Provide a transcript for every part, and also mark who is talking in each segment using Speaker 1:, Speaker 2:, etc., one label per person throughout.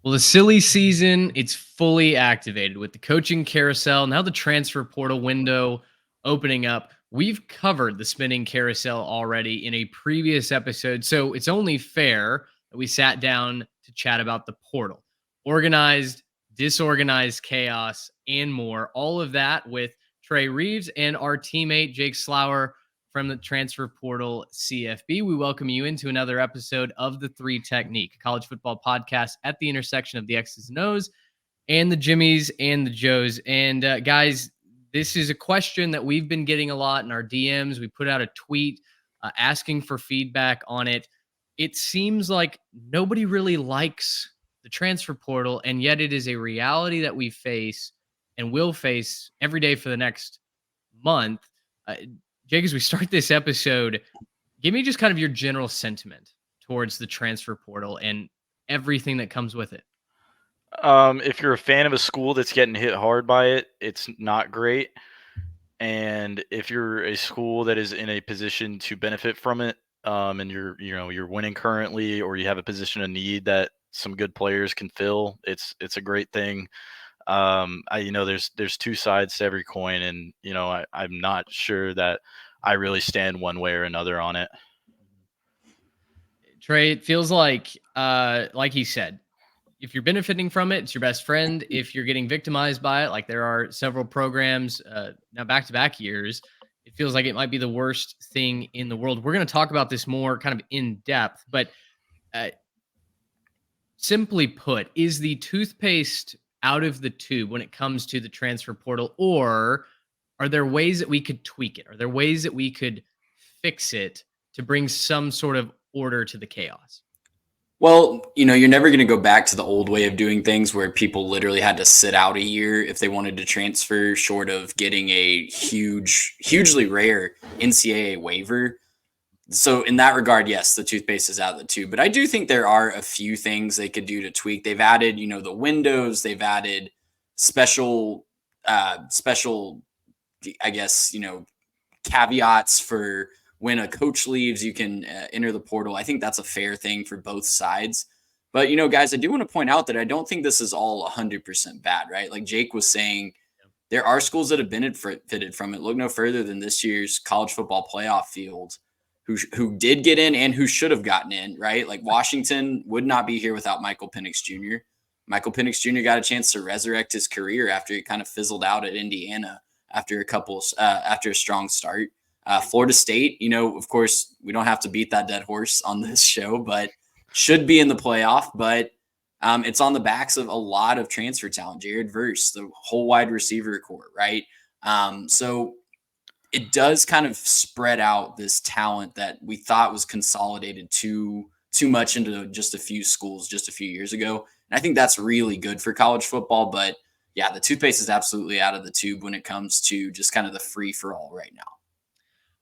Speaker 1: Well, the silly season, it's fully activated with the coaching carousel. Now the transfer portal window opening up. We've covered the spinning carousel already in a previous episode, so it's only fair that we sat down to chat about the portal. Organized, disorganized chaos, and more. All of that with Trey Reeves and our teammate Jake Slauer from the Transfer Portal CFB. We welcome you into another episode of The Three Technique, a college football podcast at the intersection of the X's and O's and the Jimmies and the Joes. And guys, this is a question that we've been getting a lot in our DMs. We put out a tweet asking for feedback on it. It seems like nobody really likes the transfer portal, and yet it is a reality that we face and will face every day for the next month. Jake, as we start this episode, give me just kind of your general sentiment towards the transfer portal and everything that comes with it.
Speaker 2: If you're a fan of a school that's getting hit hard by it, it's not great. And if you're a school that is in a position to benefit from it, and you're winning currently, or you have a position of need that some good players can fill, it's a great thing. There's two sides to every coin, and I'm not sure that I really stand one way or another on it.
Speaker 1: Trey, it feels like he said, if you're benefiting from it, it's your best friend. If you're getting victimized by it, like there are several programs now back-to-back years, it feels like it might be the worst thing in the world. We're going to talk about this more kind of in depth, but simply put, is the toothpaste out of the tube when it comes to the transfer portal, or are there ways that we could tweak it? Are there ways that we could fix it to bring some sort of order to the chaos?
Speaker 3: Well, you're never going to go back to the old way of doing things where people literally had to sit out a year if they wanted to transfer, short of getting a hugely rare NCAA waiver. So in that regard, yes, the toothpaste is out of the tube. But I do think there are a few things they could do to tweak. They've added, the windows. They've added special, I guess, caveats for when a coach leaves, you can enter the portal. I think that's a fair thing for both sides. But, guys, I do want to point out that I don't think this is all 100% bad, right? Like Jake was saying, there are schools that have benefited from it. Look no further than this year's college football playoff field who did get in and who should have gotten in, right? Like Washington would not be here without Michael Penix Jr. Michael Penix Jr. got a chance to resurrect his career after he kind of fizzled out at Indiana after a strong start. Florida State, of course, we don't have to beat that dead horse on this show, but should be in the playoff. But it's on the backs of a lot of transfer talent. Jared Verse, the whole wide receiver core, right? So it does kind of spread out this talent that we thought was consolidated too much into just a few schools just a few years ago. And I think that's really good for college football. But yeah, the toothpaste is absolutely out of the tube when it comes to just kind of the free for all right now.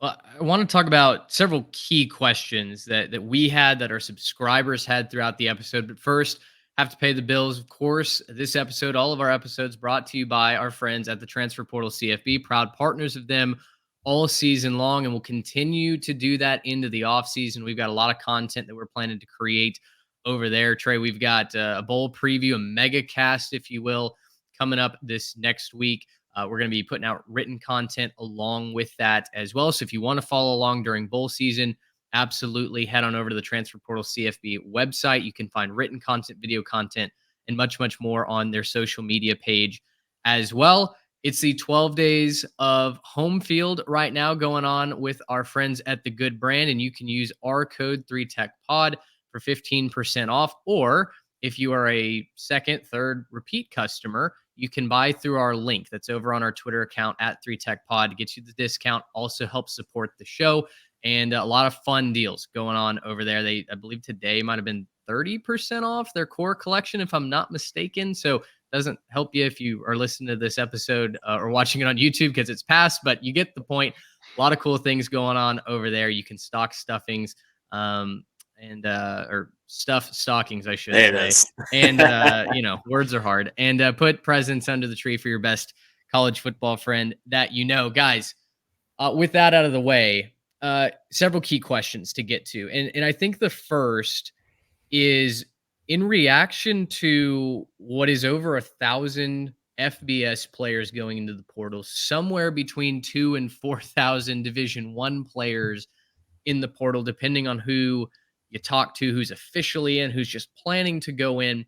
Speaker 1: Well, I want to talk about several key questions that we had, that our subscribers had throughout the episode. But first, have to pay the bills. Of course, this episode, all of our episodes brought to you by our friends at the Transfer Portal CFB, proud partners of them all season long, and we'll continue to do that into the offseason. We've got a lot of content that we're planning to create over there. Trey, we've got a bowl preview, a mega cast, if you will, coming up this next week. We're going to be putting out written content along with that as well. So if you want to follow along during bowl season, absolutely head on over to the Transfer Portal CFB website. You can find written content, video content, and much, much more on their social media page as well. It's the 12 days of home field right now going on with our friends at The Good Brand, and you can use our code 3TechPod for 15% off. Or if you are a second, third, repeat customer, you can buy through our link that's over on our Twitter account at 3TechPod to get you the discount. Also helps support the show, and a lot of fun deals going on over there. I believe today might have been 30% off their core collection, if I'm not mistaken. So doesn't help you if you are listening to this episode or watching it on YouTube because it's past, but you get the point. A lot of cool things going on over there. You can stock stuffings or stuff stockings, I should say. And, words are hard. And put presents under the tree for your best college football friend that you know. Guys, with that out of the way, several key questions to get to. And I think the first is, in reaction to what is over 1,000 FBS players going into the portal, somewhere between 2 and 4,000 Division One players in the portal, depending on who you talk to, who's officially in, who's just planning to go in.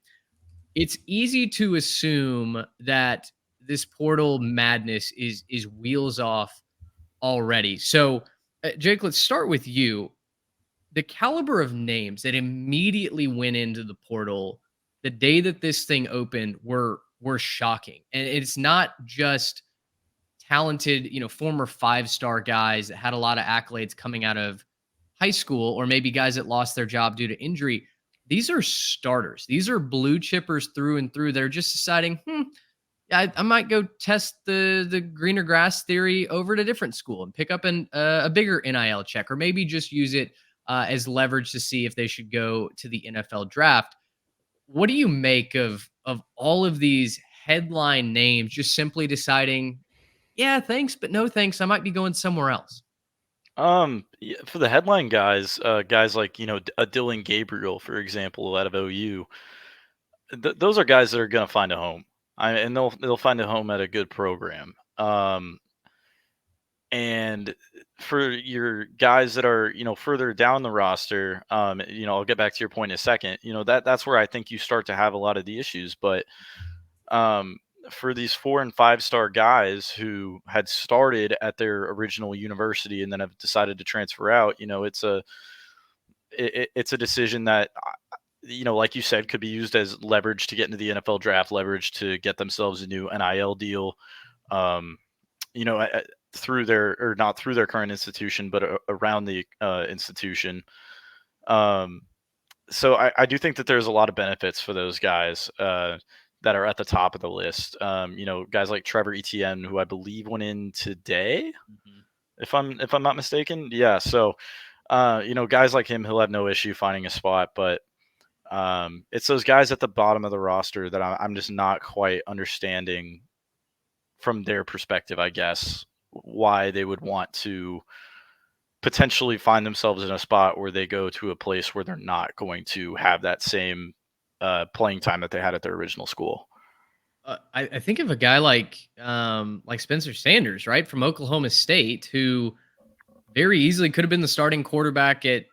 Speaker 1: It's easy to assume that this portal madness is wheels off already. So, Jake, let's start with you. The caliber of names that immediately went into the portal the day that this thing opened were shocking. And it's not just talented, former five-star guys that had a lot of accolades coming out of high school, or maybe guys that lost their job due to injury. These are starters. These are blue chippers through and through. They're just deciding, I might go test the greener grass theory over at a different school and pick up a bigger NIL check, or maybe just use it as leverage to see if they should go to the NFL draft. What do you make of all of these headline names just simply deciding, yeah, thanks, but no thanks. I might be going somewhere else.
Speaker 2: Yeah, for the headline guys, guys like a Dylan Gabriel, for example, out of OU. Those are guys that are going to find a home, and they'll find a home at a good program. And for your guys that are further down the roster, I'll get back to your point in a second. That's where I think you start to have a lot of the issues, but for these 4 and 5-star guys who had started at their original university and then have decided to transfer out, it's a decision that, like you said, could be used as leverage to get into the NFL draft, leverage to get themselves a new NIL deal, through not through their current institution, but around the institution. So I do think that there's a lot of benefits for those guys that are at the top of the list. Guys like Trevor Etienne, who I believe went in today, if I'm not mistaken. Yeah. So, guys like him, he'll have no issue finding a spot, but it's those guys at the bottom of the roster that I'm just not quite understanding from their perspective, I guess, why they would want to potentially find themselves in a spot where they go to a place where they're not going to have that same playing time that they had at their original school.
Speaker 1: I think of a guy like Spencer Sanders, right, from Oklahoma State, who very easily could have been the starting quarterback at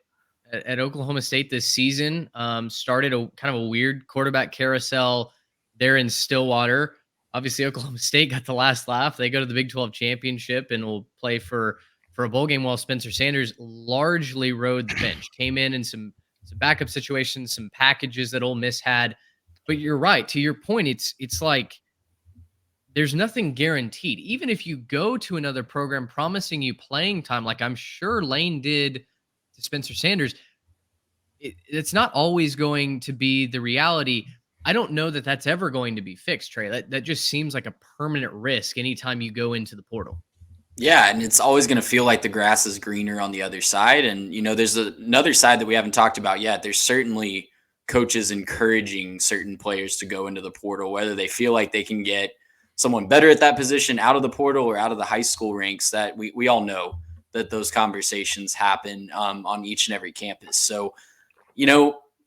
Speaker 1: Oklahoma State this season. Started a kind of a weird quarterback carousel there in Stillwater. Obviously, Oklahoma State got the last laugh. They go to the Big 12 championship and will play for a bowl game, while Spencer Sanders largely rode the bench, came in some backup situations, some packages that Ole Miss had. But you're right. To your point, it's like there's nothing guaranteed. Even if you go to another program promising you playing time, like I'm sure Lane did to Spencer Sanders, it's not always going to be the reality. I don't know that that's ever going to be fixed, Trey. That just seems like a permanent risk anytime you go into the portal.
Speaker 3: Yeah, and it's always going to feel like the grass is greener on the other side. And, there's another side that we haven't talked about yet. There's certainly coaches encouraging certain players to go into the portal, whether they feel like they can get someone better at that position out of the portal or out of the high school ranks. That we all know that those conversations happen on each and every campus. So,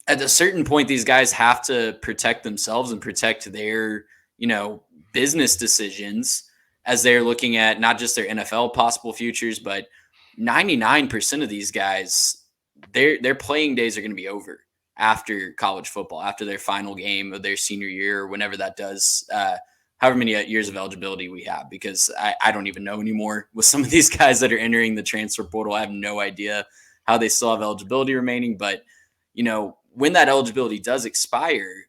Speaker 3: at a certain point, these guys have to protect themselves and protect their, business decisions as they're looking at not just their NFL possible futures, but 99% of these guys, their playing days are going to be over after college football, after their final game of their senior year, or whenever that does, however many years of eligibility we have, because I don't even know anymore with some of these guys that are entering the transfer portal. I have no idea how they still have eligibility remaining, but when that eligibility does expire,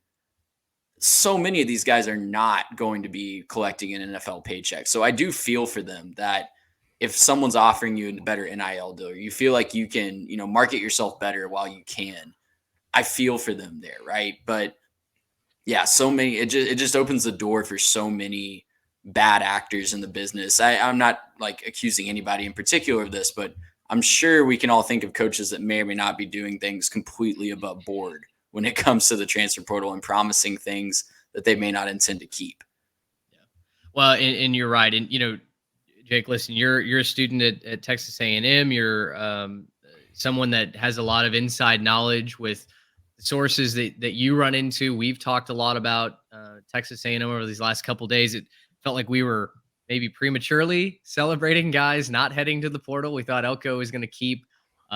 Speaker 3: so many of these guys are not going to be collecting an NFL paycheck. So I do feel for them that if someone's offering you a better NIL deal, you feel like you can, market yourself better while you can. I feel for them there, right? But yeah, so many, it just opens the door for so many bad actors in the business. I'm not like accusing anybody in particular of this, but I'm sure we can all think of coaches that may or may not be doing things completely above board when it comes to the transfer portal and promising things that they may not intend to keep.
Speaker 1: Yeah. Well, and you're right. And, Jake, listen, you're a student at Texas A&M. You're someone that has a lot of inside knowledge with sources that you run into. We've talked a lot about Texas A&M over these last couple of days. It felt like we were maybe prematurely celebrating guys not heading to the portal. We thought Elko was going to keep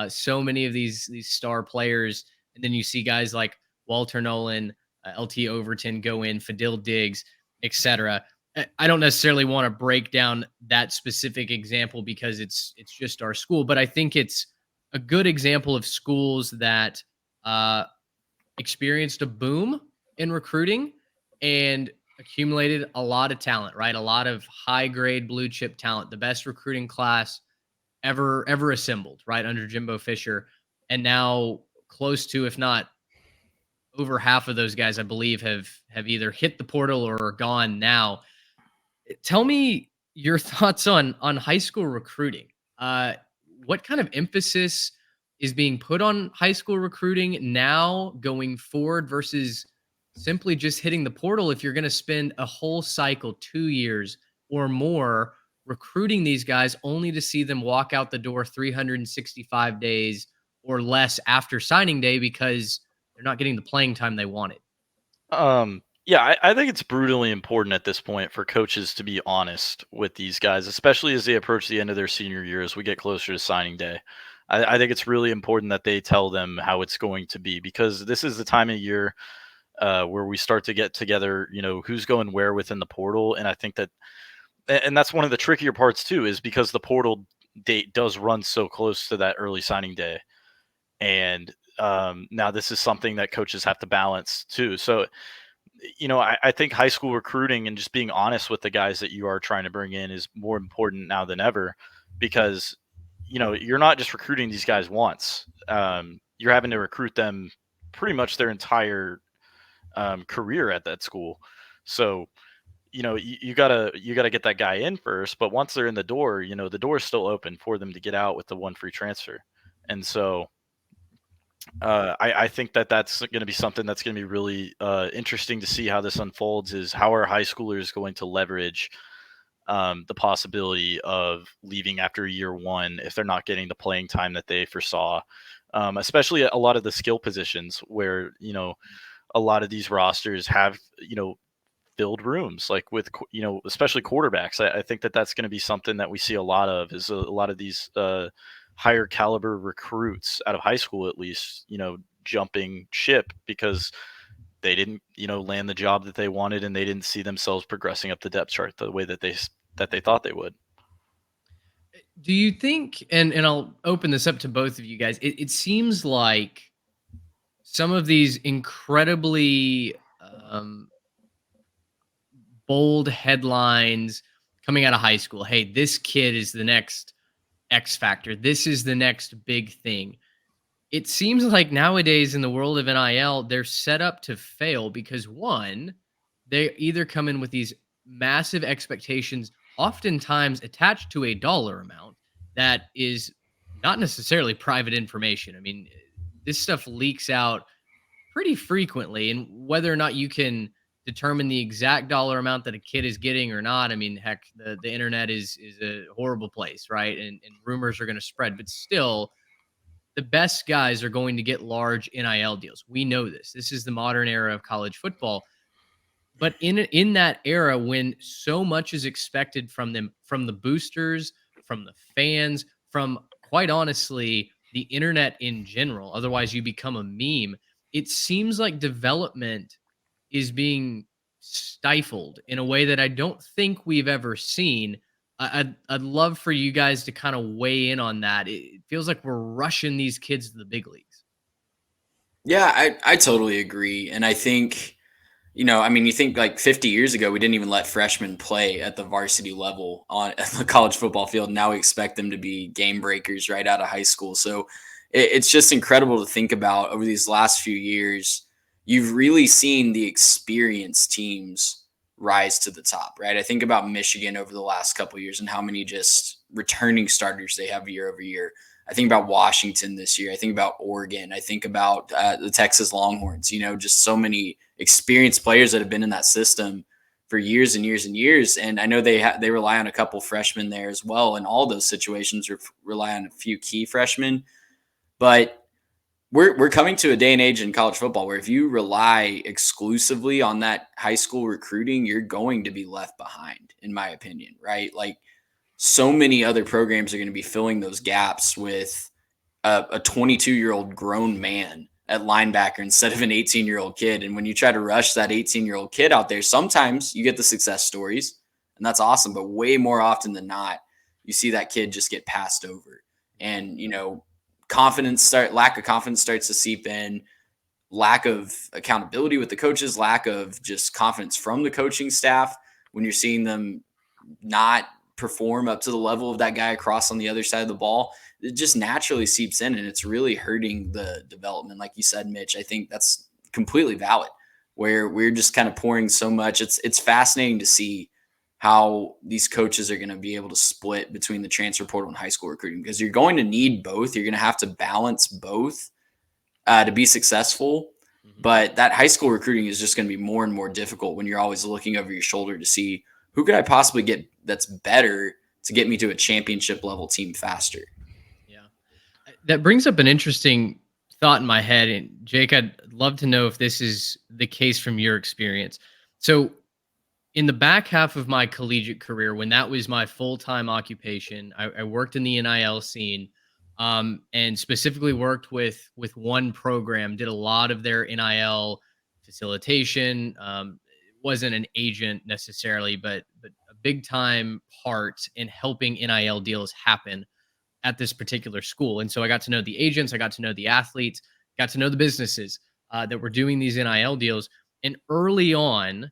Speaker 1: so many of these star players, and then you see guys like Walter Nolan, LT Overton go in, Fadil Diggs, etc. I don't necessarily want to break down that specific example because it's just our school, but I think it's a good example of schools that experienced a boom in recruiting and accumulated a lot of talent, right? A lot of high grade blue chip talent, the best recruiting class ever assembled, right, under Jimbo Fisher. And now close to, if not over half of those guys, I believe, have either hit the portal or are gone now. Tell me your thoughts on high school recruiting. What kind of emphasis is being put on high school recruiting now going forward versus simply just hitting the portal if you're going to spend a whole cycle, 2 years or more, recruiting these guys only to see them walk out the door 365 days or less after signing day because they're not getting the playing time they wanted?
Speaker 2: Yeah, I think it's brutally important at this point for coaches to be honest with these guys, especially as they approach the end of their senior year, as we get closer to signing day. I think it's really important that they tell them how it's going to be, because this is the time of year where we start to get together, who's going where within the portal. And I think that, and that's one of the trickier parts too, is because the portal date does run so close to that early signing day. And now this is something that coaches have to balance too. So, I think high school recruiting and just being honest with the guys that you are trying to bring in is more important now than ever, because, you're not just recruiting these guys once. You're having to recruit them pretty much their entire career at that school. So, you gotta get that guy in first, but once they're in the door, the door is still open for them to get out with the one free transfer. And so, I think that that's going to be something that's going to be really interesting to see how this unfolds, is how are high schoolers going to leverage the possibility of leaving after year one if they're not getting the playing time that they foresaw, especially a lot of the skill positions where, a lot of these rosters have, filled rooms, like with, especially quarterbacks. I think that that's going to be something that we see a lot of, is a lot of these higher caliber recruits out of high school, at least, jumping ship because they didn't, land the job that they wanted, and they didn't see themselves progressing up the depth chart the way that they thought they would.
Speaker 1: Do you think, and I'll open this up to both of you guys, it seems like some of these incredibly bold headlines coming out of high school, hey, this kid is the next X factor, this is the next big thing. It seems like nowadays in the world of NIL, they're set up to fail because, one, they either come in with these massive expectations, oftentimes attached to a dollar amount that is not necessarily private information. I mean, this stuff leaks out pretty frequently, and whether or not you can determine the exact dollar amount that a kid is getting or not, I mean, heck, the internet is a horrible place, right? And rumors are going to spread, but still, the best guys are going to get large NIL deals. We know this. This is the modern era of college football. But in that era, when so much is expected from them, from the boosters, from the fans, from, quite honestly, the internet in general, otherwise you become a meme, it seems like development is being stifled in a way that I don't think we've ever seen. I'd love for you guys to kind of weigh in on that. It feels like we're rushing these kids to the big leagues.
Speaker 3: Yeah, I totally agree. And I think, you think like 50 years ago, we didn't even let freshmen play at the varsity level on the college football field. Now we expect them to be game breakers right out of high school. So it's just incredible to think about over these last few years. You've really seen the experienced teams rise to the top, right? I think about Michigan over the last couple of years and how many just returning starters they have year over year. I think about Washington this year. I think about Oregon. I think about the Texas Longhorns, just so many experienced players that have been in that system for years and years and years. And I know they rely on a couple freshmen there as well. And all those situations rely on a few key freshmen. But we're coming to a day and age in college football where if you rely exclusively on that high school recruiting, you're going to be left behind, in my opinion, right? Like so many other programs are going to be filling those gaps with a 22-year-old grown man at linebacker instead of an 18-year-old kid. And when you try to rush that 18-year-old kid out there, sometimes you get the success stories, and that's awesome. But way more often than not, you see that kid just get passed over. And, lack of confidence starts to seep in, lack of accountability with the coaches, lack of just confidence from the coaching staff when you're seeing them not perform up to the level of that guy across on the other side of the ball. It just naturally seeps in, and it's really hurting the development. Like you said, Mitch, I think that's completely valid, where we're just kind of pouring so much. It's fascinating to see how these coaches are going to be able to split between the transfer portal and high school recruiting, because you're going to need both. You're going to have to balance both to be successful. But that high school recruiting is just going to be more and more difficult when you're always looking over your shoulder to see who could I possibly get that's better to get me to a championship level team faster.
Speaker 1: Yeah. That brings up an interesting thought in my head. And Jake, I'd love to know if this is the case from your experience. So in the back half of my collegiate career, when that was my full-time occupation, I worked in the NIL scene, and specifically worked with one program, did a lot of their NIL facilitation. Wasn't an agent necessarily, but a big time part in helping NIL deals happen at this particular school. And so I got to know the agents, I got to know the athletes, got to know the businesses that were doing these NIL deals. And early on,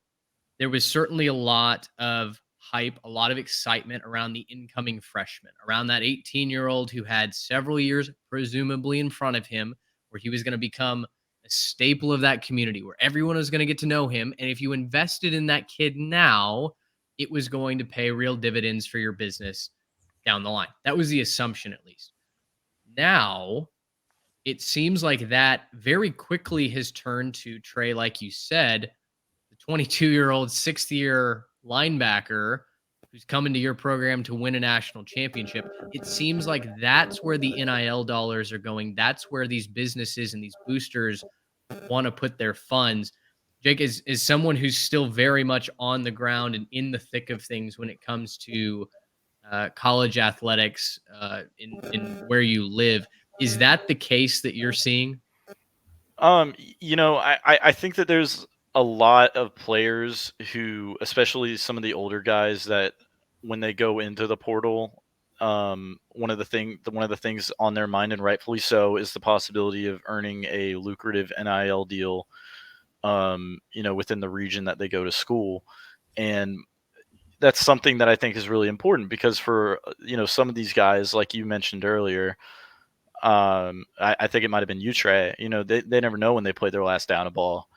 Speaker 1: there was certainly a lot of hype, a lot of excitement around the incoming freshman, around that 18-year-old who had several years presumably in front of him, where he was going to become a staple of that community, where everyone was going to get to know him. And if you invested in that kid now, it was going to pay real dividends for your business down the line. That was the assumption, at least. Now, it seems like that very quickly has turned to, Trey, like you said, 22-year-old, sixth-year linebacker who's coming to your program to win a national championship. It seems like that's where the NIL dollars are going. That's where these businesses and these boosters want to put their funds. Jake, is someone who's still very much on the ground and in the thick of things when it comes to college athletics in where you live. Is that the case that you're seeing?
Speaker 2: I think that there's a lot of players who, especially some of the older guys, that when they go into the portal, one of the things on their mind, and rightfully so, is the possibility of earning a lucrative NIL deal, within the region that they go to school. And that's something that I think is really important, because for, some of these guys, like you mentioned earlier, I think it might have been you, Trey, they never know when they play their last down a ball.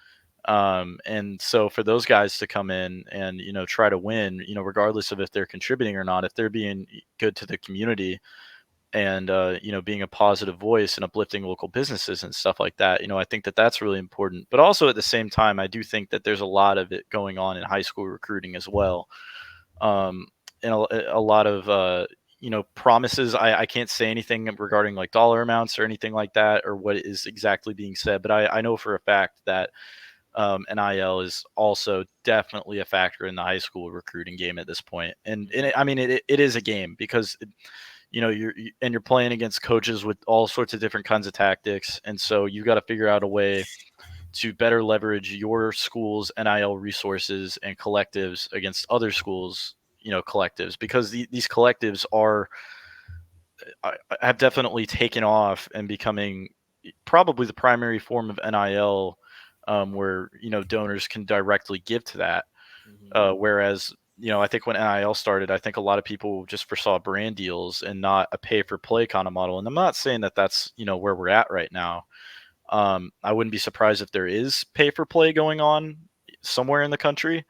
Speaker 2: And so for those guys to come in and, try to win, regardless of if they're contributing or not, if they're being good to the community and, being a positive voice and uplifting local businesses and stuff like that, I think that that's really important. But also at the same time, I do think that there's a lot of it going on in high school recruiting as well. And a lot of, promises. I can't say anything regarding like dollar amounts or anything like that, or what is exactly being said, but I know for a fact that NIL is also definitely a factor in the high school recruiting game at this point. And it is a game, because you're playing against coaches with all sorts of different kinds of tactics, and so you got to figure out a way to better leverage your school's NIL resources and collectives against other schools, collectives, because these collectives have definitely taken off and becoming probably the primary form of NIL, where donors can directly give to that. Whereas I think when NIL started, I think a lot of people just foresaw brand deals and not a pay for play kind of model. And I'm not saying that that's where we're at right now. I wouldn't be surprised if there is pay for play going on somewhere in the country.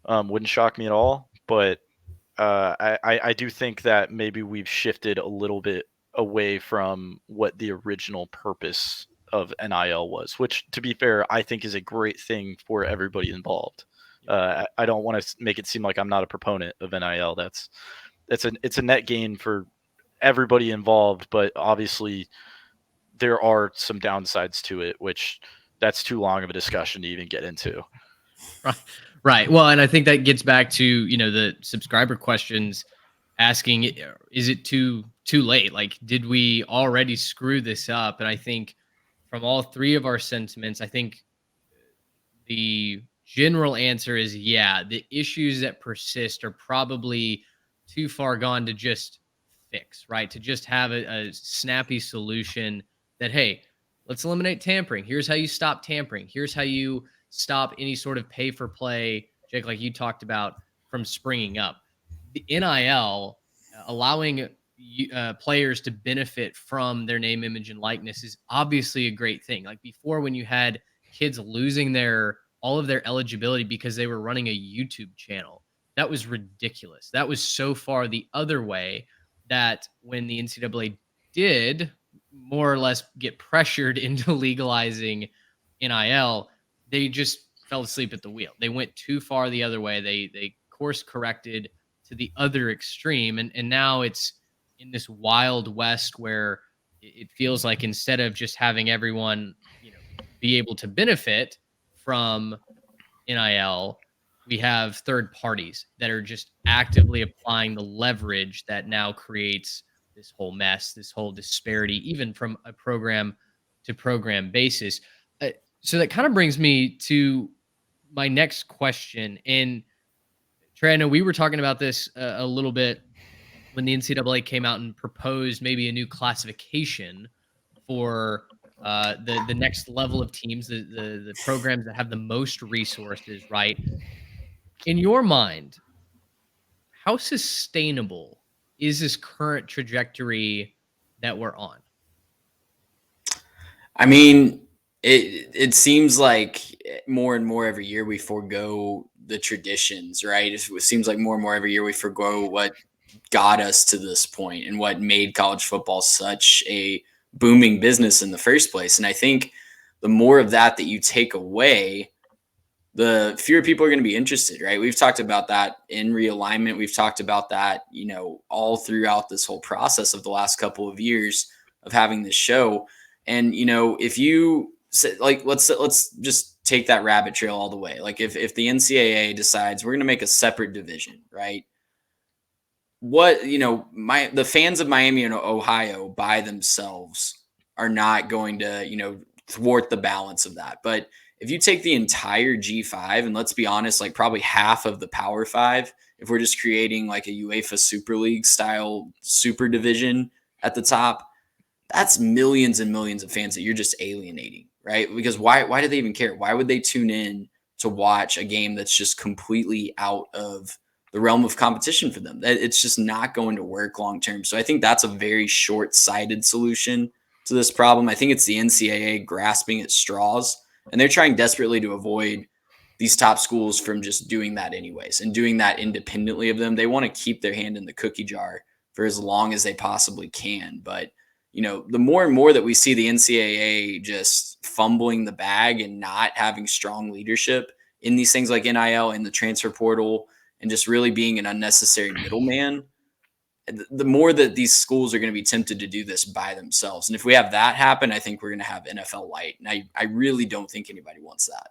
Speaker 2: Wouldn't shock me at all. But I do think that maybe we've shifted a little bit away from what the original purpose of NIL was, which, to be fair, I think is a great thing for everybody involved. I don't want to make it seem like I'm not a proponent of NIL. It's a net gain for everybody involved, but obviously there are some downsides to it, which that's too long of a discussion to even get into.
Speaker 1: Right. Well, and I think that gets back to, the subscriber questions asking, is it too late? Like, did we already screw this up? And I think from all three of our sentiments, I think the general answer is yeah, the issues that persist are probably too far gone to just fix, right? To just have a snappy solution that, hey, let's eliminate tampering. Here's how you stop tampering. Here's how you stop any sort of pay for play, Jake, like you talked about, from springing up. The NIL allowing players to benefit from their name, image, and likeness is obviously a great thing. Like before, when you had kids losing all of their eligibility because they were running a YouTube channel, that was ridiculous. That was so far the other way that when the NCAA did more or less get pressured into legalizing NIL, they just fell asleep at the wheel. They went too far the other way. They course corrected to the other extreme, and now it's in this wild west where it feels like instead of just having everyone, be able to benefit from NIL, we have third parties that are just actively applying the leverage that now creates this whole mess, this whole disparity, even from a program to program basis. So that kind of brings me to my next question. And Trey, I know we were talking about this a little bit when the NCAA came out and proposed maybe a new classification for the next level of teams, the programs that have the most resources, right? In your mind, how sustainable is this current trajectory that we're on?
Speaker 3: I mean, it seems like more and more every year we forego the traditions, right? It seems like more and more every year we forego what got us to this point and what made college football such a booming business in the first place. And I think the more of that you take away, the fewer people are going to be interested, right? We've talked about that in realignment. We've talked about that, all throughout this whole process of the last couple of years of having this show. And, if you like, let's just take that rabbit trail all the way. Like if the NCAA decides we're going to make a separate division, right? What, the fans of Miami and Ohio by themselves are not going to, thwart the balance of that. But if you take the entire G5 and let's be honest, like probably half of the Power Five, if we're just creating like a UEFA Super League style super division at the top, that's millions and millions of fans that you're just alienating, right? Because why do they even care? Why would they tune in to watch a game that's just completely out of the realm of competition for them? It's just not going to work long term. So I think that's a very short-sighted solution to this problem. I think it's the NCAA grasping at straws, and they're trying desperately to avoid these top schools from just doing that anyways and doing that independently of them. They want to keep their hand in the cookie jar for as long as they possibly can. But, the more and more that we see the NCAA just fumbling the bag and not having strong leadership in these things like NIL and the transfer portal and just really being an unnecessary middleman, the more that these schools are going to be tempted to do this by themselves. And if we have that happen, I think we're going to have NFL light. And I really don't think anybody wants that.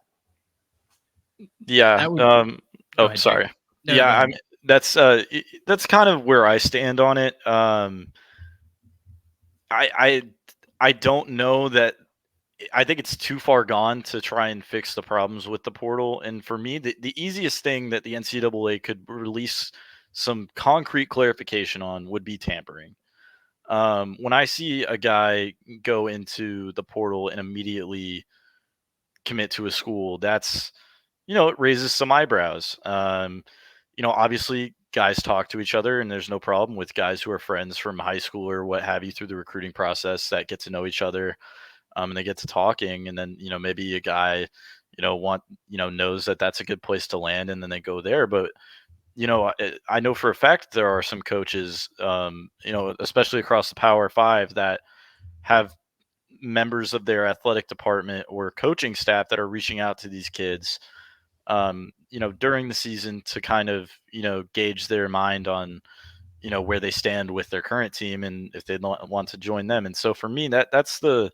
Speaker 2: Yeah. Sorry.
Speaker 1: No,
Speaker 2: yeah. I mean, that's kind of where I stand on it. I don't know that. I think it's too far gone to try and fix the problems with the portal. And for me, the easiest thing that the NCAA could release some concrete clarification on would be tampering. When I see a guy go into the portal and immediately commit to a school, that's, it raises some eyebrows. Obviously guys talk to each other and there's no problem with guys who are friends from high school or what have you through the recruiting process that get to know each other. And they get to talking, and then maybe a guy knows that that's a good place to land, and then they go there. But I know for a fact there are some coaches, especially across the Power Five, that have members of their athletic department or coaching staff that are reaching out to these kids, during the season to kind of gauge their mind on where they stand with their current team and if they want to join them. And so for me, that's the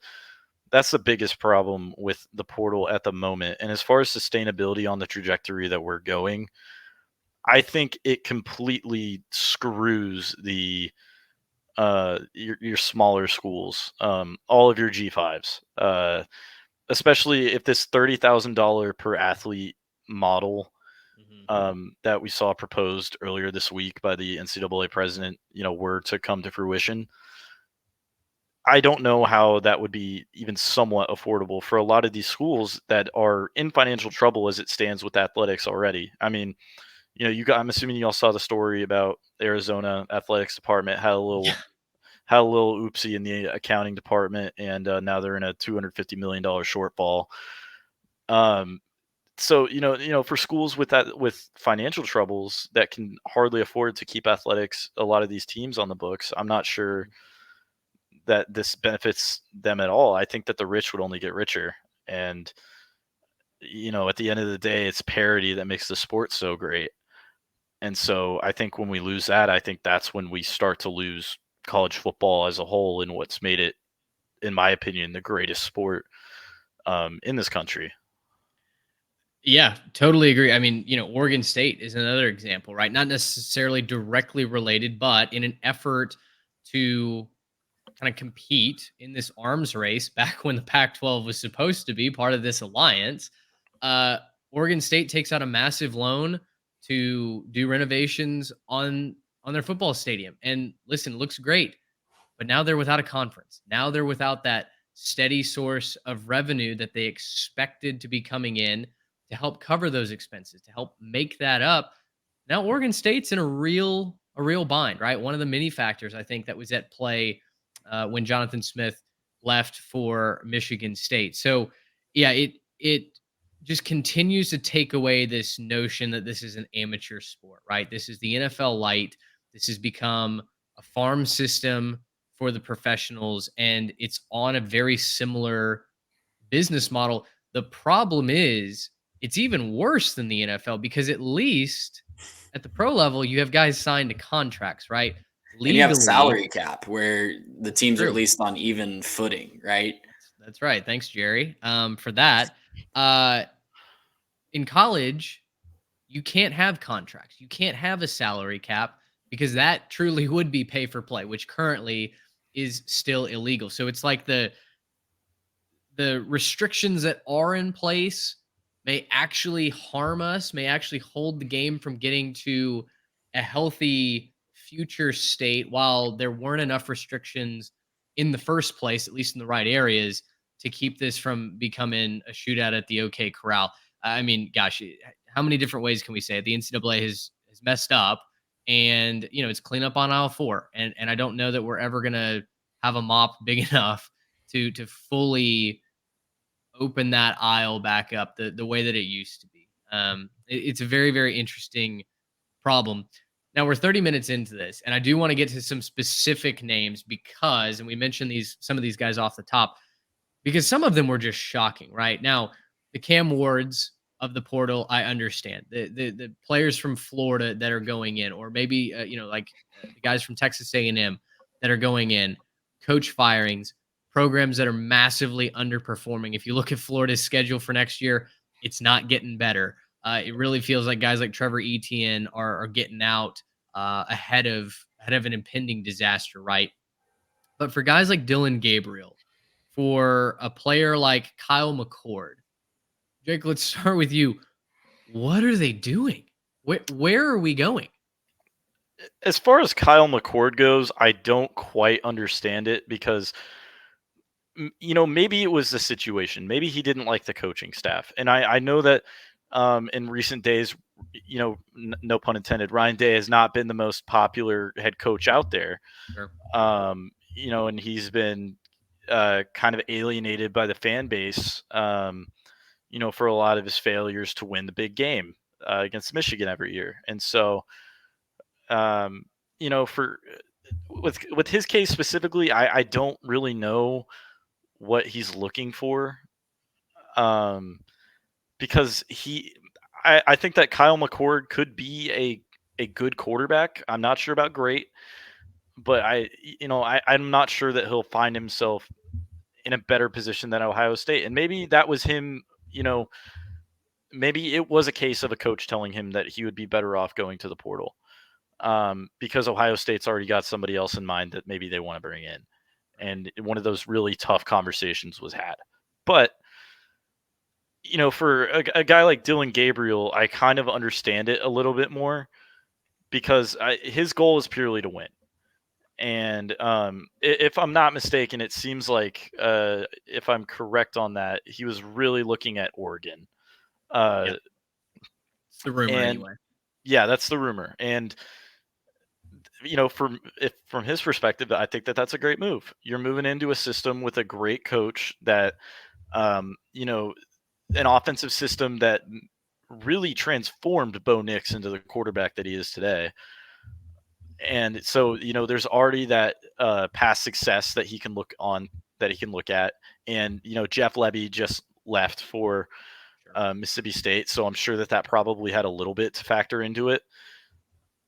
Speaker 2: biggest problem with the portal at the moment. And as far as sustainability on the trajectory that we're going, I think it completely screws the your smaller schools, all of your G5s, especially if this $30,000 per athlete model that we saw proposed earlier this week by the NCAA president, were to come to fruition. I don't know how that would be even somewhat affordable for a lot of these schools that are in financial trouble as it stands with athletics already. I mean, I'm assuming you all saw the story about Arizona athletics department had a little oopsie in the accounting department, and now they're in a $250 million shortfall. So for schools with financial troubles that can hardly afford to keep athletics, a lot of these teams on the books, I'm not sure that this benefits them at all. I think that the rich would only get richer, and at the end of the day, it's parity that makes the sport so great. And so I think when we lose that, I think that's when we start to lose college football as a whole and what's made it, in my opinion, the greatest sport in this country.
Speaker 1: Yeah, totally agree. I mean, Oregon State is another example, right? Not necessarily directly related, but in an effort to kind of compete in this arms race back when the Pac-12 was supposed to be part of this alliance, uh, Oregon State takes out a massive loan to do renovations on their football stadium. And listen, it looks great, but now they're without a conference. Now they're without that steady source of revenue that they expected to be coming in to help cover those expenses, to help make that up. Now Oregon State's in a real bind, right? One of the many factors I think that was at play when Jonathan Smith left for Michigan State. So yeah, it just continues to take away this notion that this is an amateur sport, right? This is the NFL light. This has become a farm system for the professionals, and it's on a very similar business model. The problem is it's even worse than the NFL because at least at the pro level, you have guys signed to contracts, right?
Speaker 3: And you have a
Speaker 1: Legally,
Speaker 3: salary cap where the teams are at
Speaker 1: true.
Speaker 3: least on even footing, right?
Speaker 1: That's right. Thanks, Jerry, for that. Uh, in college, you can't have contracts. You can't have a salary cap because that truly would be pay for play, which currently is still illegal. So it's like the restrictions that are in place may actually harm us, may actually hold the game from getting to a healthy future state while there weren't enough restrictions in the first place, at least in the right areas, to keep this from becoming a shootout at the OK Corral. I mean, gosh, how many different ways can we say it? The NCAA has messed up, and it's clean up on aisle 4, and I don't know that we're ever gonna have a mop big enough to fully open that aisle back up the way that it used to be. It's a very, very interesting problem. Now we're 30 minutes into this, and I do want to get to some specific names because, and we mentioned some of these guys off the top, because some of them were just shocking. Right now, the Cam Wards of the portal, I understand the players from Florida that are going in, or maybe like the guys from Texas A&M that are going in, coach firings, programs that are massively underperforming. If you look at Florida's schedule for next year, it's not getting better. It really feels like guys like Trevor Etienne are getting out ahead of an impending disaster, right? But for guys like Dylan Gabriel, for a player like Kyle McCord, Jake, let's start with you. What are they doing? Where are we going?
Speaker 2: As far as Kyle McCord goes, I don't quite understand it because maybe it was the situation. Maybe he didn't like the coaching staff. And I know that in recent days, no pun intended, Ryan Day has not been the most popular head coach out there.
Speaker 1: Sure.
Speaker 2: And he's been kind of alienated by the fan base, for a lot of his failures to win the big game against Michigan every year. And so, for with his case specifically, I don't really know what he's looking for, because I think that Kyle McCord could be a good quarterback. I'm not sure about great, but I'm not sure that he'll find himself in a better position than Ohio State. And maybe that was him, maybe it was a case of a coach telling him that he would be better off going to the portal, because Ohio State's already got somebody else in mind that maybe they want to bring in. And one of those really tough conversations was had. But, for a guy like Dylan Gabriel, I kind of understand it a little bit more because his goal is purely to win. And if I'm not mistaken, it seems like, if I'm correct on that, he was really looking at Oregon.
Speaker 1: It's the rumor
Speaker 2: and
Speaker 1: anyway.
Speaker 2: yeah, that's the rumor. And from his perspective, I think that that's a great move. You're moving into a system with a great coach that, an offensive system that really transformed Bo Nix into the quarterback that he is today. And so, there's already that past success that he can look at. And, Jeff Lebby just left for Mississippi State. So I'm sure that probably had a little bit to factor into it.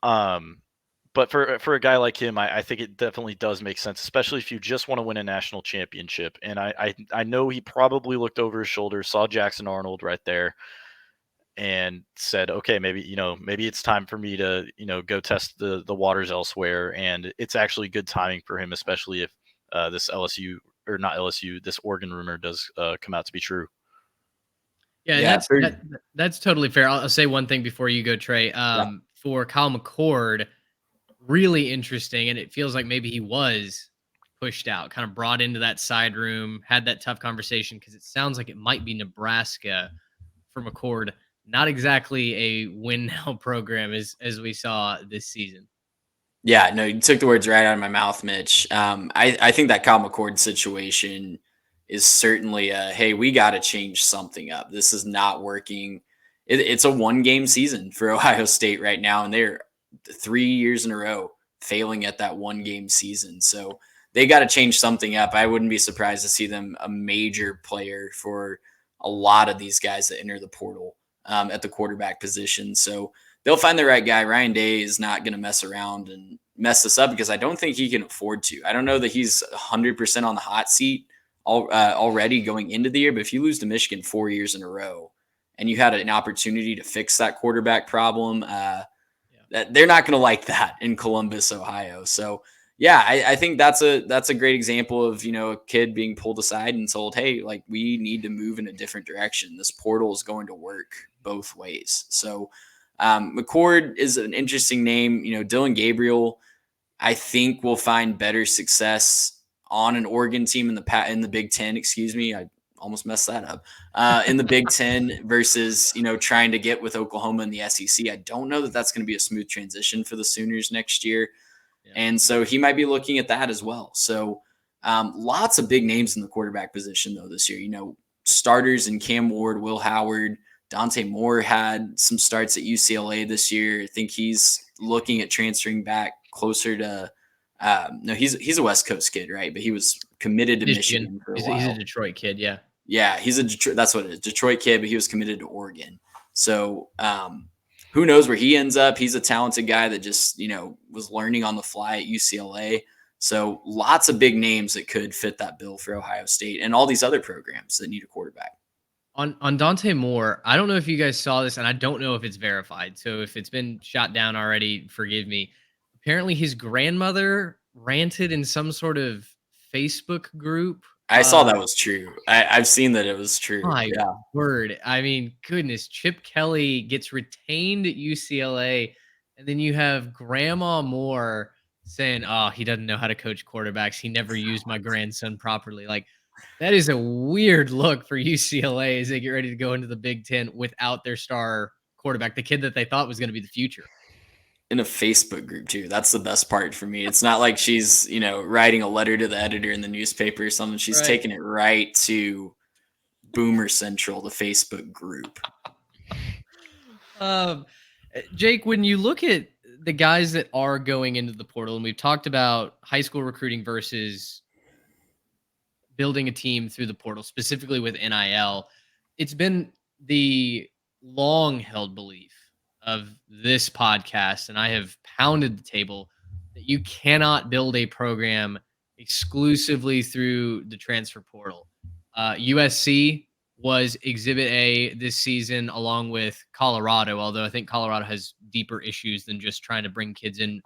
Speaker 2: But for a guy like him, I think it definitely does make sense, especially if you just want to win a national championship. And I know he probably looked over his shoulder, saw Jackson Arnold right there, and said, okay, maybe it's time for me to, go test the waters elsewhere. And it's actually good timing for him, especially if this this Oregon rumor does come out to be true.
Speaker 1: Yeah, that's totally fair. I'll say one thing before you go, Trey. For Kyle McCord, really interesting, and it feels like maybe he was pushed out, kind of brought into that side room, had that tough conversation, because it sounds like it might be Nebraska for McCord. Not exactly a win now program as we saw this season.
Speaker 3: Yeah, no, you took the words right out of my mouth, Mitch. I think that Kyle McCord situation is certainly hey, we got to change something up. This is not working. It's a 1-game season for Ohio State right now, and they're 3 years in a row failing at that 1-game season. So they got to change something up. I wouldn't be surprised to see them a major player for a lot of these guys that enter the portal at the quarterback position. So they'll find the right guy. Ryan Day is not going to mess around and mess this up because I don't think he can afford to. I don't know that he's 100% on the hot seat already going into the year, but if you lose to Michigan 4 years in a row and you had an opportunity to fix that quarterback problem, they're not going to like that in Columbus, Ohio. So yeah, I think that's a great example of, a kid being pulled aside and told, hey, like, we need to move in a different direction. This portal is going to work both ways. So McCord is an interesting name. Dylan Gabriel, I think, will find better success on an Oregon team in the Big Ten. Excuse me, I almost messed that up. In the Big Ten versus trying to get with Oklahoma in the SEC. I don't know that that's going to be a smooth transition for the Sooners next year. And so he might be looking at that as well. So lots of big names in the quarterback position, though, this year. Starters in Cam Ward, Will Howard, Dante Moore had some starts at UCLA this year. I think he's looking at transferring back closer to no, he's a West Coast kid, right? But he was committed to Michigan for a while.
Speaker 1: He's a Detroit kid, yeah.
Speaker 3: Yeah, he's a Detroit. That's what it is, Detroit kid, but he was committed to Oregon. So who knows where he ends up? He's a talented guy that just, was learning on the fly at UCLA. So lots of big names that could fit that bill for Ohio State and all these other programs that need a quarterback.
Speaker 1: On Dante Moore, I don't know if you guys saw this, and I don't know if it's verified. So if it's been shot down already, forgive me. Apparently his grandmother ranted in some sort of Facebook group.
Speaker 3: I saw that was true. I've seen that it was true.
Speaker 1: My word. I mean, goodness, Chip Kelly gets retained at UCLA, and then you have Grandma Moore saying, oh, he doesn't know how to coach quarterbacks. He never used my grandson properly. Like, that is a weird look for UCLA as they get ready to go into the Big Ten without their star quarterback, the kid that they thought was going to be the future.
Speaker 3: In a Facebook group too. That's the best part for me. It's not like she's, writing a letter to the editor in the newspaper or something. She's taking it right to Boomer Central, the Facebook group.
Speaker 1: Jake, when you look at the guys that are going into the portal, and we've talked about high school recruiting versus building a team through the portal, specifically with NIL, it's been the long held belief of this podcast, and I have pounded the table that you cannot build a program exclusively through the transfer portal. USC was Exhibit A this season, along with Colorado, although I think Colorado has deeper issues than just trying to bring kids in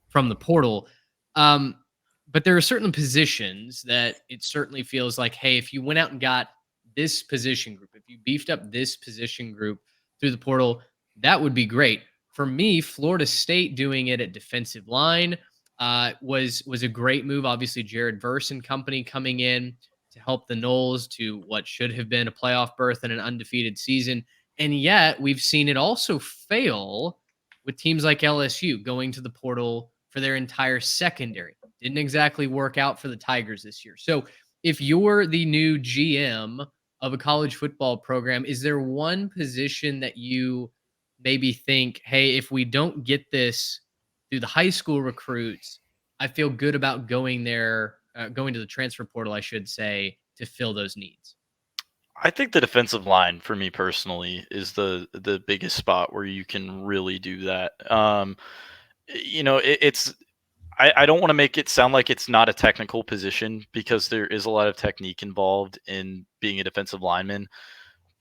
Speaker 1: from the portal. Um, but there are certain positions that it certainly feels like, hey, if you went out and got this position group, if you beefed up this position group through the portal, that would be great. For me, Florida State doing it at defensive line was a great move. Obviously, Jared Verse and company coming in to help the Noles to what should have been a playoff berth and an undefeated season. And yet we've seen it also fail with teams like LSU going to the portal for their entire secondary. Didn't exactly work out for the Tigers this year. So if you're the new GM of a college football program, is there one position that you maybe think, hey, if we don't get this through the high school recruits, I feel good about going there, going to the transfer portal, I should say, to fill those needs?
Speaker 2: I think the defensive line for me personally is the biggest spot where you can really do that. It's I don't want to make it sound like it's not a technical position because there is a lot of technique involved in being a defensive lineman.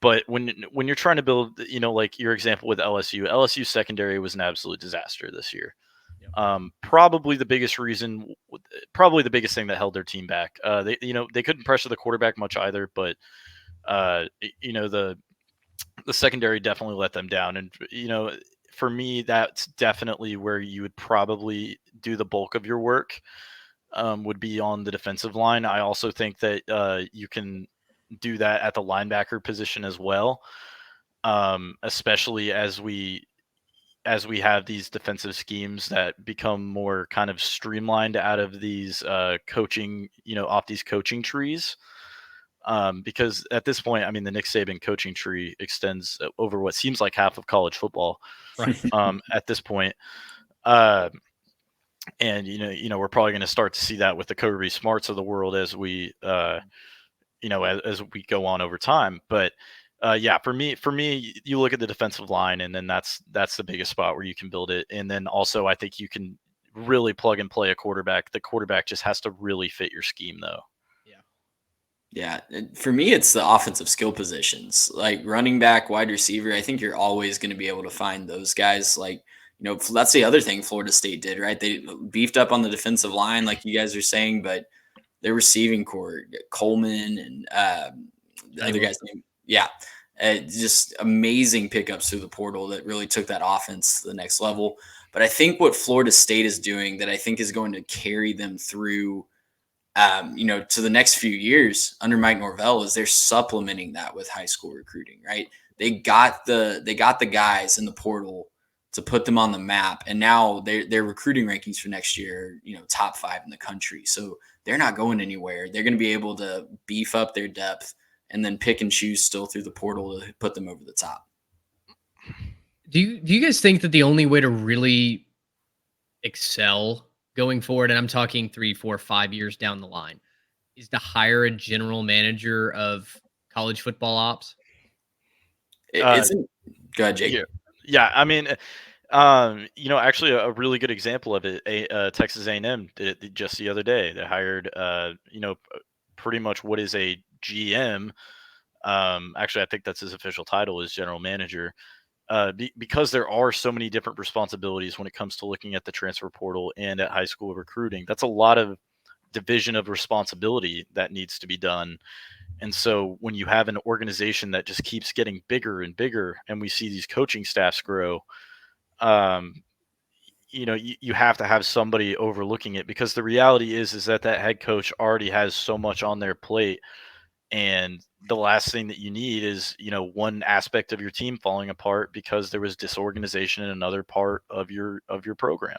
Speaker 2: But when you're trying to build, like your example with LSU secondary was an absolute disaster this year. Probably the biggest reason, probably the biggest thing that held their team back. They couldn't pressure the quarterback much either, but the secondary definitely let them down. And for me, that's definitely where you would probably do the bulk of your work. Would be on the defensive line. I also think that you can do that at the linebacker position as well, especially as we have these defensive schemes that become more kind of streamlined out of these coaching, off these coaching trees. Because at this point, I mean, the Nick Saban coaching tree extends over what seems like half of college football.
Speaker 1: Right.
Speaker 2: At this point, and we're probably going to start to see that with the Kirby Smarts of the world as we, as we go on over time. But for me, you look at the defensive line, and then that's the biggest spot where you can build it. And then also, I think you can really plug and play a quarterback. The quarterback just has to really fit your scheme, though.
Speaker 3: Yeah, for me, it's the offensive skill positions like running back, wide receiver. I think you're always going to be able to find those guys. Like, that's the other thing Florida State did, right? They beefed up on the defensive line, like you guys are saying, but their receiving core, Coleman and the other guy's name. Yeah, just amazing pickups through the portal that really took that offense to the next level. But I think what Florida State is doing that I think is going to carry them through to the next few years under Mike Norvell is they're supplementing that with high school recruiting, right? They got the guys in the portal to put them on the map, and now their recruiting rankings for next year, top 5 in the country. So they're not going anywhere. They're going to be able to beef up their depth and then pick and choose still through the portal to put them over the top.
Speaker 1: Do you guys think that the only way to really excel going forward, and I'm talking 3, 4, 5 years down the line, is to hire a general manager of college football ops?
Speaker 3: Go ahead, Jake.
Speaker 2: Yeah. I mean, actually, a really good example of it, Texas A&M did it just the other day. They hired, pretty much what is a GM. Actually, I think that's his official title is general manager. Because there are so many different responsibilities when it comes to looking at the transfer portal and at high school recruiting. That's a lot of division of responsibility that needs to be done. And so when you have an organization that just keeps getting bigger and bigger, and we see these coaching staffs grow, you have to have somebody overlooking it, because the reality is that head coach already has so much on their plate. And the last thing that you need is, one aspect of your team falling apart because there was disorganization in another part of your program.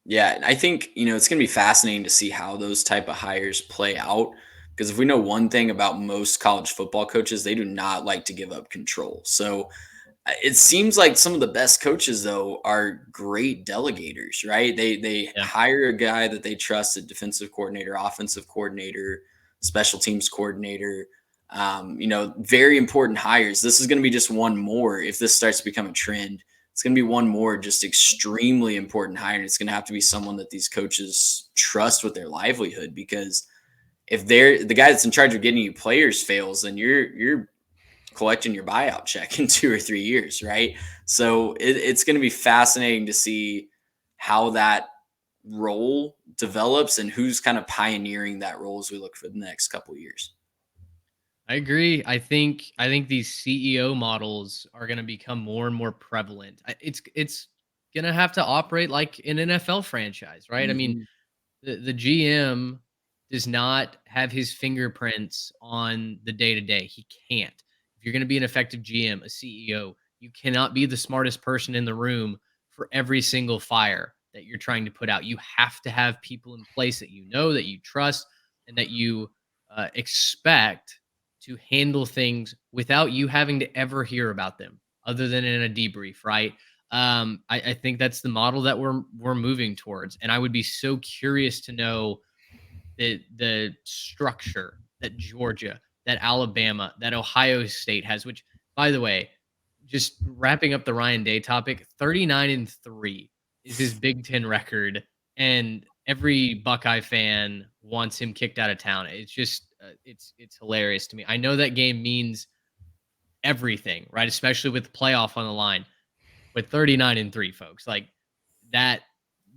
Speaker 3: Yeah, I think, it's going to be fascinating to see how those type of hires play out, because if we know one thing about most college football coaches, they do not like to give up control. So it seems like some of the best coaches, though, are great delegators, right? They hire a guy that they trust, a defensive coordinator, offensive coordinator, special teams coordinator, Very important hires. This is going to be just one more. If this starts to become a trend, it's going to be one more just extremely important hire. It's going to have to be someone that these coaches trust with their livelihood, because if they're the guy that's in charge of getting you players fails, then you're collecting your buyout check in 2 or 3 years, right? So it's going to be fascinating to see how that role develops and who's kind of pioneering that role as we look for the next couple of years.
Speaker 1: I agree. I think these CEO models are going to become more and more prevalent. It's going to have to operate like an NFL franchise, right? I mean,
Speaker 3: Mhm.
Speaker 1: the GM does not have his fingerprints on the day to day. He can't. If you're going to be an effective GM, a CEO, you cannot be the smartest person in the room for every single fire that you're trying to put out. You have to have people in place that you know, that you trust, and that you expect to handle things without you having to ever hear about them, other than in a debrief, right? I think that's the model that we're moving towards, and I would be so curious to know the structure that Georgia, that Alabama, that Ohio State has. Which, by the way, just wrapping up the Ryan Day topic, 39-3 is his Big Ten record, and every Buckeye fan wants him kicked out of town. It's just it's hilarious to me. I know that game means everything, right? Especially with the playoff on the line. But 39-3, folks, like that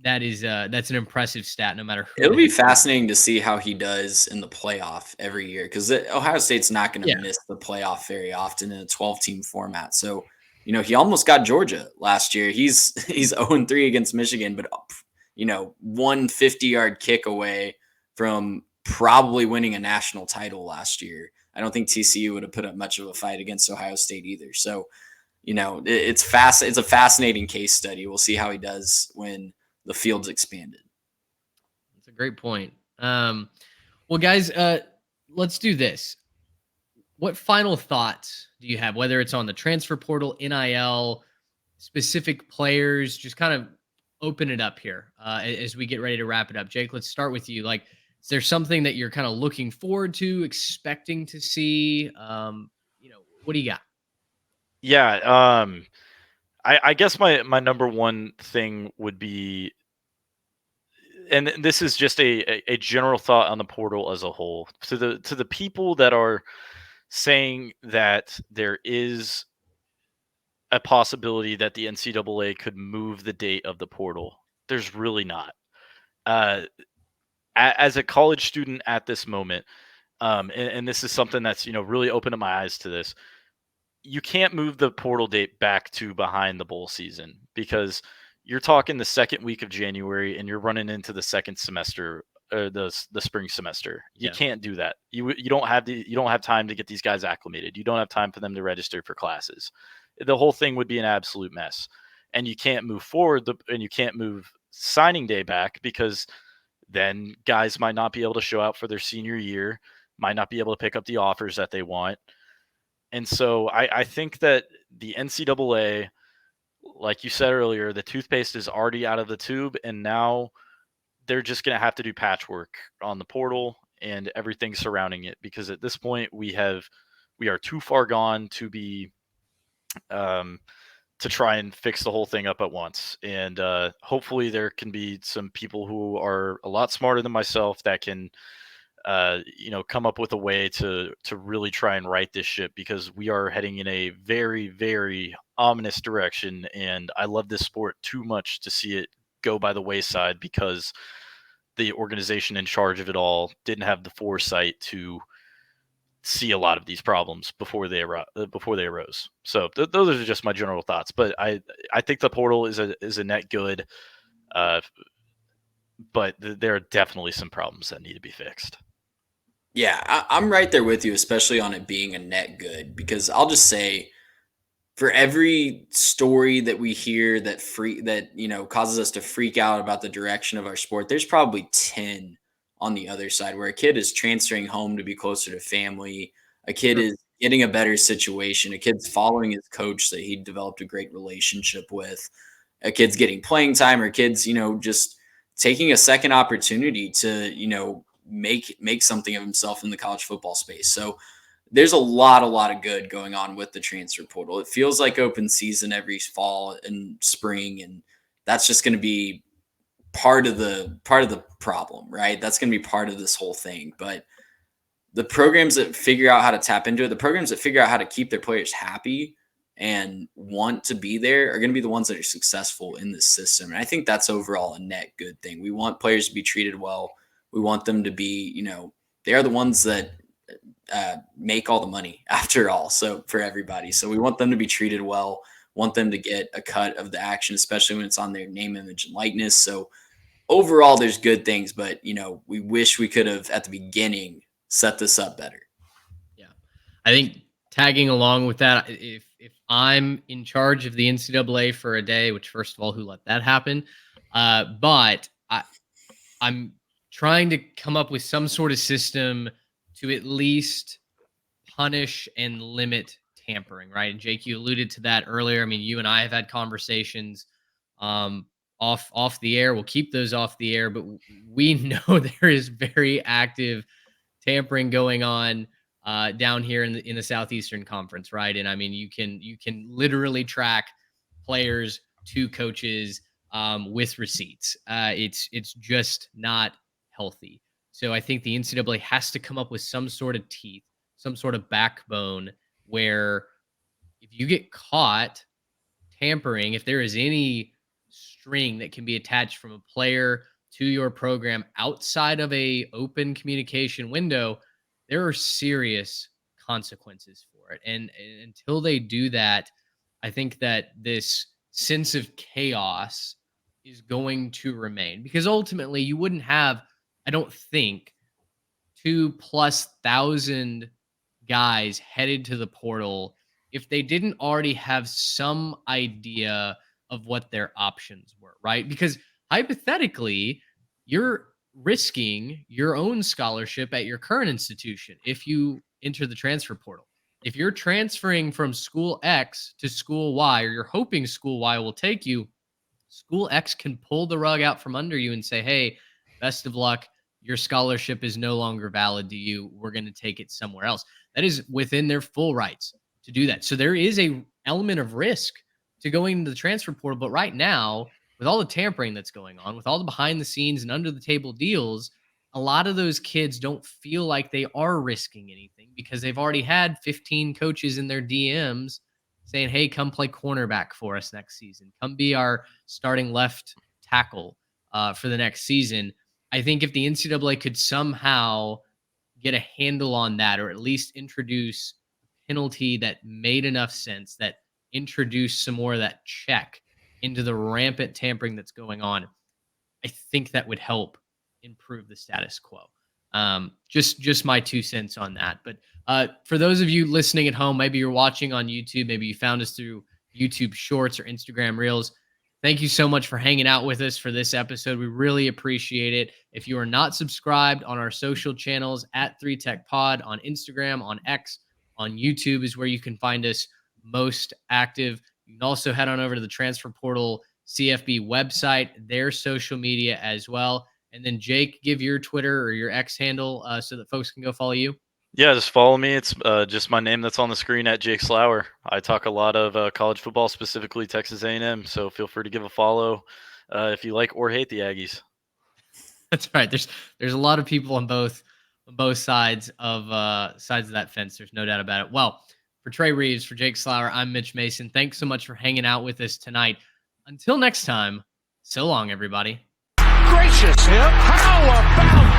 Speaker 1: that's an impressive stat no matter who
Speaker 3: It'll
Speaker 1: the
Speaker 3: be
Speaker 1: head coach.
Speaker 3: fascinating to see how he does in the playoff every year, because Ohio State's not going to
Speaker 1: Yeah.
Speaker 3: miss the playoff very often in a 12-team format. So, he almost got Georgia last year. He's he's 0-3 against Michigan, but 150-yard kick away from probably winning a national title last year. I don't think TCU would have put up much of a fight against Ohio State either. So, it's fast. It's a fascinating case study. We'll see how he does when the field's expanded.
Speaker 1: That's a great point. Well, guys, let's do this. What final thoughts do you have, whether it's on the transfer portal, NIL, specific players? Just kind of open it up here as we get ready to wrap it up. Jake, let's start with you. Like, is there something that you're kind of looking forward to, expecting to see? What do you got?
Speaker 2: Yeah, I guess my number one thing would be, and this is just a general thought on the portal as a whole, to the people that are saying that there is a possibility that the NCAA could move the date of the portal. There's really not. Uh, as a college student at this moment, and this is something that's really opened up my eyes to this. You can't move the portal date back to behind the bowl season, because you're talking the second week of January and you're running into the second semester, or the spring semester. You
Speaker 1: Yeah.
Speaker 2: can't do that. You don't have time to get these guys acclimated. You don't have time for them to register for classes. The whole thing would be an absolute mess. And you can't move forward and you can't move signing day back, because then guys might not be able to show out for their senior year, might not be able to pick up the offers that they want. And so I think that the NCAA, like you said earlier, the toothpaste is already out of the tube, and now they're just going to have to do patchwork on the portal and everything surrounding it, because at this point we are too far gone to be to try and fix the whole thing up at once. And hopefully there can be some people who are a lot smarter than myself that can come up with a way to really try and right this ship, because we are heading in a very, very ominous direction. And I love this sport too much to see it go by the wayside, because the organization in charge of it all didn't have the foresight to see a lot of these problems before they arose. So those are just my general thoughts. But I think the portal is a net good, but there are definitely some problems that need to be fixed.
Speaker 3: Yeah, I'm right there with you, especially on it being a net good, because I'll just say, for every story that we hear that causes us to freak out about the direction of our sport, there's probably 10 on the other side, where a kid is transferring home to be closer to family, a kid
Speaker 1: Sure.
Speaker 3: is getting a better situation, a kid's following his coach that he developed a great relationship with, a kid's getting playing time, or kids, just taking a second opportunity to, make something of himself in the college football space. So there's a lot of good going on with the transfer portal. It feels like open season every fall and spring, and that's just going to be part of the problem, right? That's going to be part of this whole thing. But the programs that figure out how to tap into it, the programs that figure out how to keep their players happy and want to be there are going to be the ones that are successful in this system. And I think that's overall a net good thing. We want players to be treated well. We want them to be, you know, they are the ones that make all the money after all. So for everybody, so we want them to be treated well, want them to get a cut of the action, especially when it's on their name, image, and likeness. So overall, there's good things, but, you know, we wish we could have at the beginning set this up better.
Speaker 1: Yeah. I think tagging along with that, if I'm in charge of the NCAA for a day, which first of all, who let that happen? But I'm trying to come up with some sort of system to at least punish and limit tampering, right? And Jake, you alluded to that earlier. I mean, you and I have had conversations off the air. We'll keep those off the air, but we know there is very active tampering going on down here in the Southeastern Conference, right? And I mean, you can literally track players to coaches with receipts. It's just not healthy. So I think the NCAA has to come up with some sort of teeth, some sort of backbone where if you get caught tampering, if there is any string that can be attached from a player to your program outside of a open communication window, there are serious consequences for it. And until they do that, I think that this sense of chaos is going to remain, because ultimately you wouldn't have, I don't think, 2,000+ guys headed to the portal if they didn't already have some idea of what their options were, right? Because hypothetically, you're risking your own scholarship at your current institution if you enter the transfer portal. If you're transferring from school X to school Y, or you're hoping school Y will take you, school X can pull the rug out from under you and say, hey, best of luck. Your scholarship is no longer valid to you. We're going to take it somewhere else. That is within their full rights to do that. So there is a element of risk to going into the transfer portal. But right now, with all the tampering that's going on, with all the behind the scenes and under the table deals, a lot of those kids don't feel like they are risking anything because they've already had 15 coaches in their DMs saying, hey, come play cornerback for us next season. Come be our starting left tackle for the next season. I think if the NCAA could somehow get a handle on that, or at least introduce a penalty that made enough sense, that introduced some more of that check into the rampant tampering that's going on, I think that would help improve the status quo. Just my 2 cents on that. But for those of you listening at home, maybe you're watching on YouTube, maybe you found us through YouTube Shorts or Instagram Reels. Thank you so much for hanging out with us for this episode. We really appreciate it. If you are not subscribed on our social channels at 3TechPod on Instagram, on X, on YouTube is where you can find us most active. You can also head on over to the Transfer Portal CFB website, their social media as well. And then Jake, give your Twitter or your X handle so that folks can go follow you.
Speaker 2: Yeah, just follow me. It's just my name that's on the screen at Jake Slauer. I talk a lot of college football, specifically Texas A&M. So feel free to give a follow if you like or hate the Aggies.
Speaker 1: That's right. There's a lot of people on both sides of that fence. There's no doubt about it. Well, for Trey Reeves, for Jake Slauer, I'm Mitch Mason. Thanks so much for hanging out with us tonight. Until next time, so long, everybody.
Speaker 4: Gracious, how about